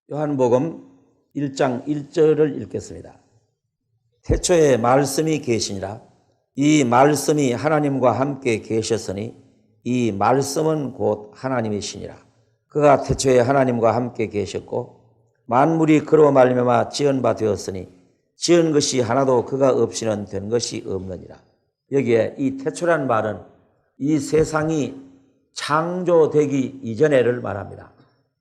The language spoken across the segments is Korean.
요한복음 1장 1절을 읽겠습니다. 태초에 말씀이 계시니라. 이 말씀이 하나님과 함께 계셨으니 이 말씀은 곧 하나님이시니라. 그가 태초에 하나님과 함께 계셨고 만물이 그로 말미암아 지은 바 되었으니 지은 것이 하나도 그가 없이는 된 것이 없느니라. 여기에 이 태초란 말은 이 세상이 창조되기 이전에를 말합니다.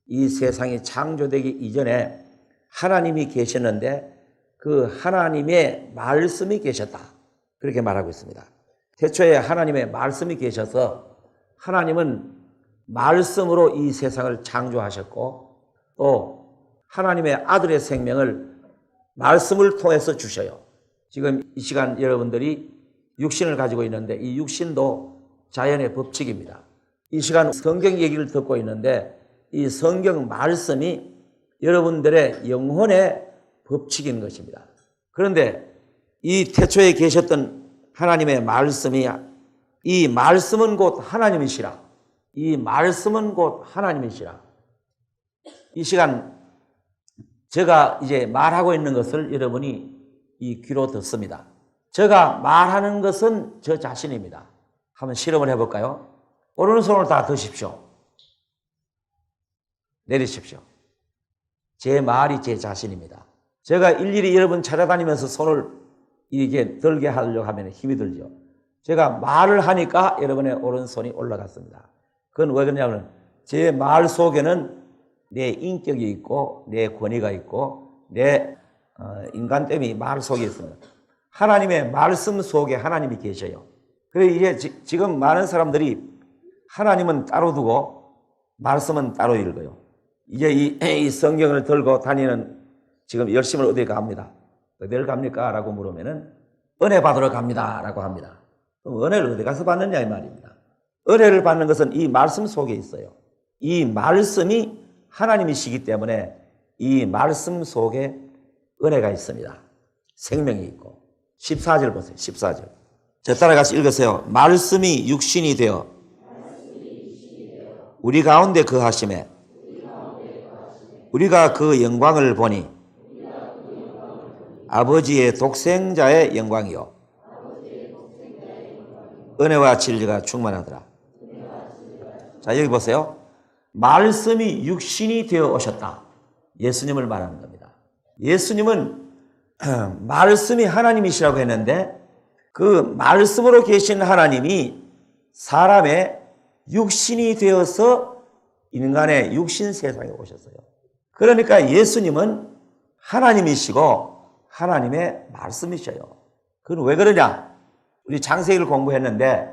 이 세상이 창조되기 이전에 하나님이 계셨는데 그 하나님의 말씀이 계셨다. 그렇게 말하고 있습니다. 태초에 하나님의 말씀이 계셔서 하나님은 말씀으로 이 세상을 창조하셨고 또 하나님의 아들의 생명을 말씀을 통해서 주셔요. 지금 이 시간 여러분들이 육신을 가지고 있는데 이 육신도 자연의 법칙입니다. 이 시간 성경 얘기를 듣고 있는데 이 성경 말씀이 여러분들의 영혼의 법칙인 것입니다. 그런데 이 태초에 계셨던 하나님의 말씀이 이 말씀은 곧 하나님이시라. 이 말씀은 곧 하나님이시라. 이 시간 제가 이제 말하고 있는 것을 여러분이 이 귀로 듣습니다. 제가 말하는 것은 저 자신입니다. 한번 실험을 해볼까요? 오른손을 다 드십시오. 내리십시오. 제 말이 제 자신입니다. 제가 일일이 여러분 찾아다니면서 손을 이게 들게 하려고 하면 힘이 들죠. 제가 말을 하니까 여러분의 오른손이 올라갔습니다. 그건 왜 그러냐면 제 말 속에는 내 인격이 있고 내 권위가 있고 내 인간됨이 말 속에 있습니다. 하나님의 말씀 속에 하나님이 계셔요. 그래서 이제 지금 많은 사람들이 하나님은 따로 두고 말씀은 따로 읽어요. 이제 이 성경을 들고 다니는 지금 열심히 어디에 갑니다. 어디를 갑니까? 라고 물으면은 은혜 받으러 갑니다. 라고 합니다. 그럼 은혜를 어디 가서 받느냐 이 말입니다. 은혜를 받는 것은 이 말씀 속에 있어요. 이 말씀이 하나님이시기 때문에 이 말씀 속에 은혜가 있습니다. 생명이 있고. 14절 보세요. 14절. 저 따라가서 읽으세요. 말씀이 육신이 되어 우리 가운데 거하심에 우리가 그 영광을 보니 아버지의 독생자의 영광이요 은혜와 진리가 충만하더라. 자, 여기 보세요. 말씀이 육신이 되어 오셨다. 예수님을 말하는 겁니다. 예수님은 말씀이 하나님이시라고 했는데 그 말씀으로 계신 하나님이 사람의 육신이 되어서 인간의 육신 세상에 오셨어요. 그러니까 예수님은 하나님이시고 하나님의 말씀이셔요. 그건 왜 그러냐? 우리 창세기를 공부했는데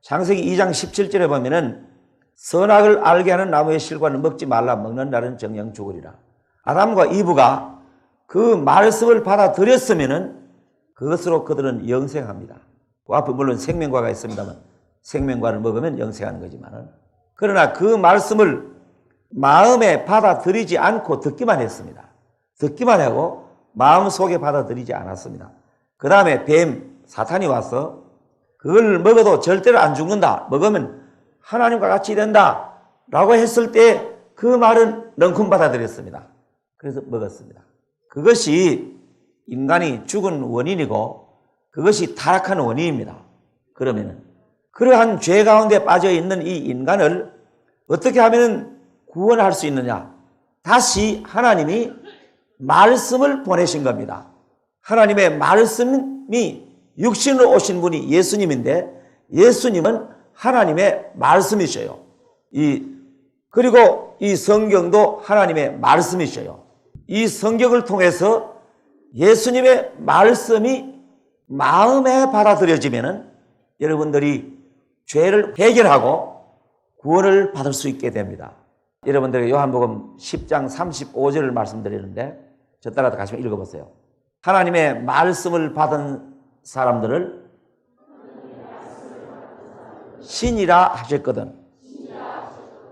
창세기 2장 17절에 보면은 선악을 알게 하는 나무의 실과를 먹지 말라. 먹는 날은 정녕 죽으리라. 아담과 이브가 그 말씀을 받아들였으면은 그것으로 그들은 영생합니다. 그 앞에 물론 생명과가 있습니다만 생명과를 먹으면 영생하는 거지만은 그러나 그 말씀을 마음에 받아들이지 않고 듣기만 했습니다. 듣기만 하고 마음속에 받아들이지 않았습니다. 그 다음에 뱀, 사탄이 와서 그걸 먹어도 절대로 안 죽는다. 먹으면 하나님과 같이 된다. 라고 했을 때 그 말은 넝큼 받아들였습니다. 그래서 먹었습니다. 그것이 인간이 죽은 원인이고 그것이 타락한 원인입니다. 그러면은 그러한 죄 가운데 빠져 있는 이 인간을 어떻게 하면 구원할 수 있느냐? 다시 하나님이 말씀을 보내신 겁니다. 하나님의 말씀이 육신으로 오신 분이 예수님인데 예수님은 하나님의 말씀이셔요. 그리고 이 성경도 하나님의 말씀이셔요. 이 성경을 통해서 예수님의 말씀이 마음에 받아들여지면은 여러분들이 죄를 해결하고 구원을 받을 수 있게 됩니다. 여러분들에게 요한복음 10장 35절을 말씀드리는데 저 따라 같이 읽어보세요. 하나님의 말씀을 받은 사람들을 신이라 하셨거든.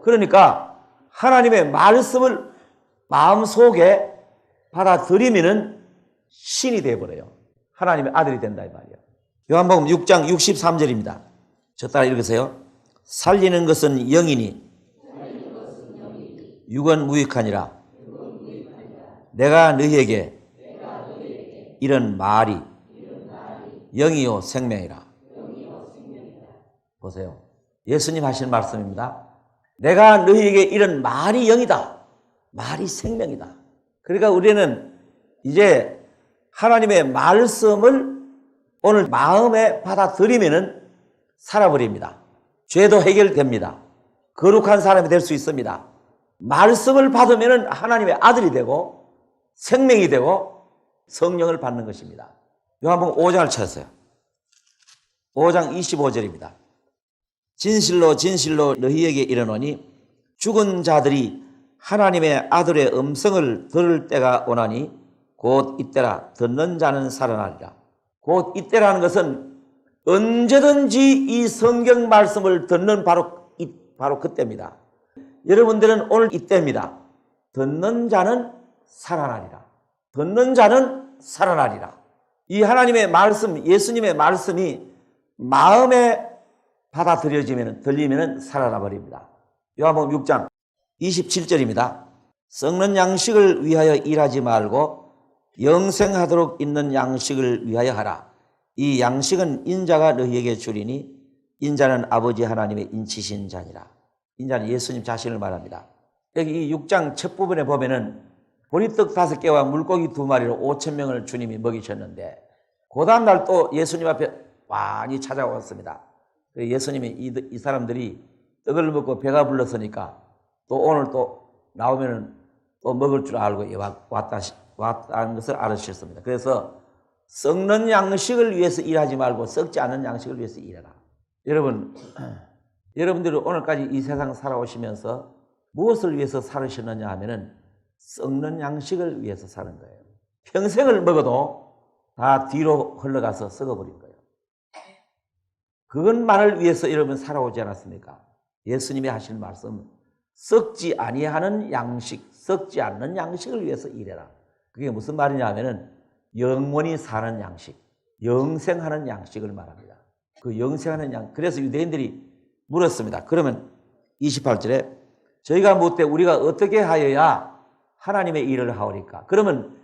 그러니까 하나님의 말씀을 마음속에 받아들이면은 신이 되어버려요. 하나님의 아들이 된다 이 말이에요. 요한복음 6장 63절입니다. 저 따라 읽으세요. 살리는 것은 영이니 육은 무익하니라. 내가 너희에게 이런 말이 영이요 생명이라. 보세요. 예수님 하신 말씀입니다. 내가 너희에게 이런 말이 영이다. 말이 생명이다. 그러니까 우리는 이제 하나님의 말씀을 오늘 마음에 받아들이면은 살아버립니다. 죄도 해결됩니다. 거룩한 사람이 될 수 있습니다. 말씀을 받으면은 하나님의 아들이 되고 생명이 되고 성령을 받는 것입니다. 요한복음 5장을 찾으세요. 5장 25절입니다. 진실로 진실로 너희에게 이르노니 죽은 자들이 하나님의 아들의 음성을 들을 때가 오나니 곧 이때라. 듣는 자는 살아나리라. 곧 이때라는 것은 언제든지 이 성경 말씀을 듣는 바로 그때입니다. 여러분들은 오늘 이때입니다. 듣는 자는 살아나리라. 듣는 자는 살아나리라. 이 하나님의 말씀, 예수님의 말씀이 마음에 받아들여지면, 들리면 살아나 버립니다. 요한복음 6장 27절입니다. 썩는 양식을 위하여 일하지 말고 영생하도록 있는 양식을 위하여 하라. 이 양식은 인자가 너희에게 주리니 인자는 아버지 하나님의 인치신 자니라. 인자는 예수님 자신을 말합니다. 여기 이 6장 첫 부분에 보면은 보리떡 5개와 물고기 2마리로 5,000명을 주님이 먹이셨는데 그 다음날 또 예수님 앞에 많이 찾아왔습니다. 예수님이 이 사람들이 떡을 먹고 배가 불렀으니까 또 오늘 또 나오면은 또 먹을 줄 알고 왔다는 것을 알으셨습니다. 그래서 썩는 양식을 위해서 일하지 말고 썩지 않은 양식을 위해서 일해라. 여러분들이 오늘까지 이 세상 살아오시면서 무엇을 위해서 살으셨느냐 하면은 썩는 양식을 위해서 사는 거예요. 평생을 먹어도 다 뒤로 흘러가서 썩어버린 거예요. 그것만을 위해서 여러분 살아오지 않았습니까? 예수님이 하신 말씀, 썩지 아니하는 양식, 썩지 않는 양식을 위해서 일해라. 그게 무슨 말이냐 하면은 영원히 사는 양식, 영생하는 양식을 말합니다. 그 영생하는 양. 그래서 유대인들이 물었습니다. 그러면 28절에 저희가 묻되 우리가 어떻게 하여야 하나님의 일을 하오리까? 그러면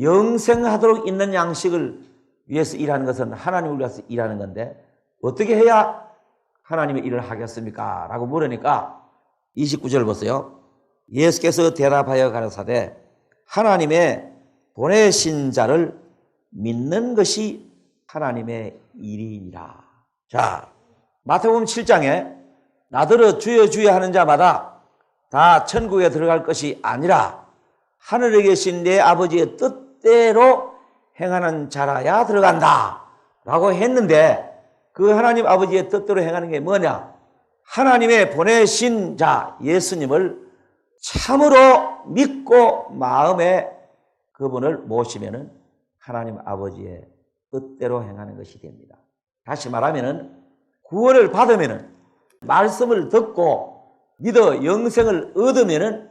영생하도록 있는 양식을 위해서 일하는 것은 하나님을 위해서 일하는 건데 어떻게 해야 하나님의 일을 하겠습니까? 라고 물으니까 29절 보세요. 예수께서 대답하여 가라사대 하나님의 보내신 자를 믿는 것이 하나님의 일이니라. 자, 마태복음 7장에 나더러 주여 주여 하는 자마다 다 천국에 들어갈 것이 아니라 하늘에 계신 내 아버지의 뜻대로 행하는 자라야 들어간다 라고 했는데 그 하나님 아버지의 뜻대로 행하는 게 뭐냐? 하나님의 보내신 자 예수님을 참으로 믿고 마음에 그분을 모시면은 하나님 아버지의 뜻대로 행하는 것이 됩니다. 다시 말하면은 구원을 받으면은 말씀을 듣고 믿어 영생을 얻으면은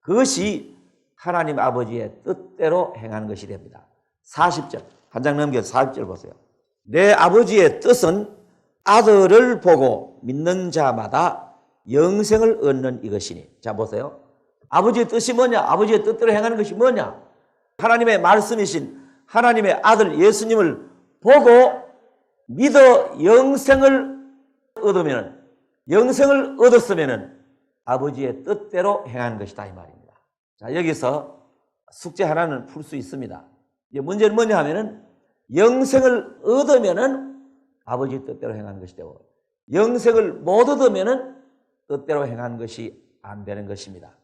그것이 하나님 아버지의 뜻대로 행하는 것이 됩니다. 40절 한 장 넘겨서 40절 보세요. 내 아버지의 뜻은 아들을 보고 믿는 자마다 영생을 얻는 이것이니. 자 보세요. 아버지의 뜻이 뭐냐? 아버지의 뜻대로 행하는 것이 뭐냐? 하나님의 말씀이신 하나님의 아들 예수님을 보고 믿어 영생을 얻으면, 영생을 얻었으면 아버지의 뜻대로 행하는 것이다 이 말입니다. 자 여기서 숙제 하나는 풀 수 있습니다. 이제 문제는 뭐냐 하면은 영생을 얻으면은 아버지의 뜻대로 행하는 것이 되고 영생을 못 얻으면은 뜻대로 행하는 것이 안 되는 것입니다.